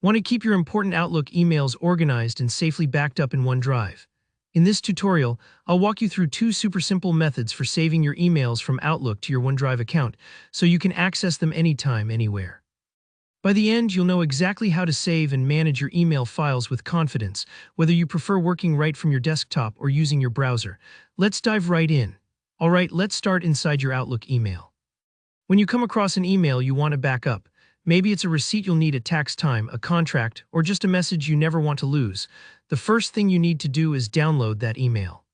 Want to keep your important Outlook emails organized and safely backed up in OneDrive? In this tutorial, I'll walk you through two super simple methods for saving your emails from Outlook to your OneDrive account so you can access them anytime, anywhere. By the end, you'll know exactly how to save and manage your email files with confidence, whether you prefer working right from your desktop or using your browser. Let's dive right in. Alright, let's start inside your Outlook email. When you come across an email you want to back up, maybe it's a receipt you'll need at tax time, a contract, or just a message you never want to lose, the first thing you need to do is download that email.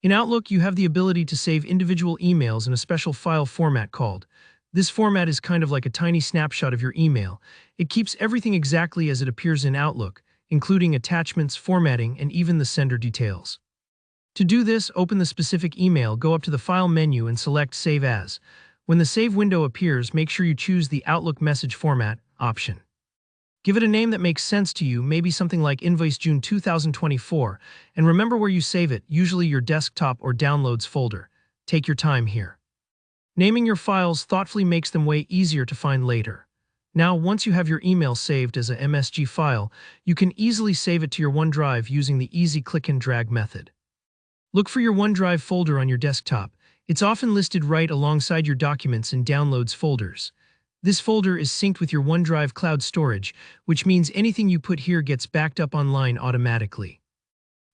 In Outlook, you have the ability to save individual emails in a special file format called. This format is kind of like a tiny snapshot of your email. It keeps everything exactly as it appears in Outlook, including attachments, formatting, and even the sender details. To do this, open the specific email, go up to the File menu and select Save As. When the Save window appears, make sure you choose the Outlook Message Format option. Give it a name that makes sense to you, maybe something like Invoice June 2024, and remember where you save it, usually your desktop or Downloads folder. Take your time here. Naming your files thoughtfully makes them way easier to find later. Now, once you have your email saved as a MSG file, you can easily save it to your OneDrive using the easy click and drag method. Look for your OneDrive folder on your desktop. It's often listed right alongside your Documents and Downloads folders. This folder is synced with your OneDrive cloud storage, which means anything you put here gets backed up online automatically.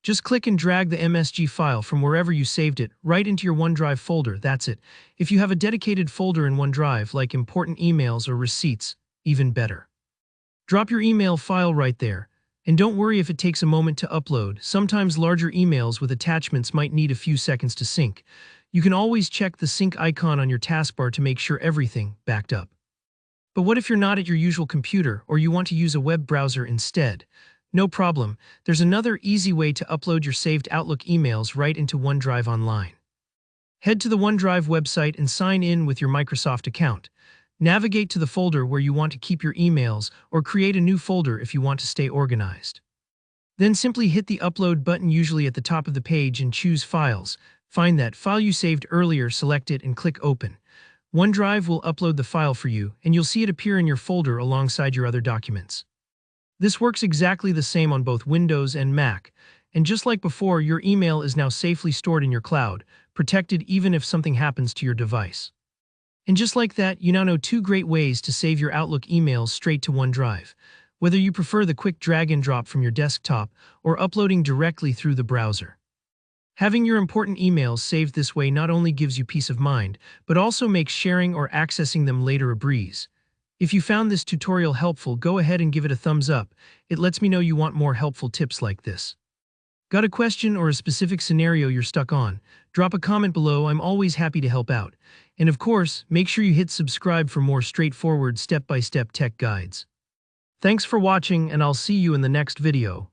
Just click and drag the MSG file from wherever you saved it right into your OneDrive folder, that's it. If you have a dedicated folder in OneDrive like important emails or receipts, even better. Drop your email file right there, and don't worry if it takes a moment to upload. Sometimes larger emails with attachments might need a few seconds to sync. You can always check the sync icon on your taskbar to make sure everything backed up. But what if you're not at your usual computer or you want to use a web browser instead? No problem, there's another easy way to upload your saved Outlook emails right into OneDrive online. Head to the OneDrive website and sign in with your Microsoft account. Navigate to the folder where you want to keep your emails or create a new folder if you want to stay organized. Then simply hit the Upload button usually at the top of the page and choose Files. Find that file you saved earlier, select it and click Open. OneDrive will upload the file for you, and you'll see it appear in your folder alongside your other documents. This works exactly the same on both Windows and Mac, and just like before, your email is now safely stored in your cloud, protected even if something happens to your device. And just like that, you now know two great ways to save your Outlook emails straight to OneDrive, whether you prefer the quick drag and drop from your desktop or uploading directly through the browser. Having your important emails saved this way not only gives you peace of mind, but also makes sharing or accessing them later a breeze. If you found this tutorial helpful, go ahead and give it a thumbs up. It lets me know you want more helpful tips like this. Got a question or a specific scenario you're stuck on? Drop a comment below, I'm always happy to help out. And of course, make sure you hit subscribe for more straightforward step-by-step tech guides. Thanks for watching, and I'll see you in the next video.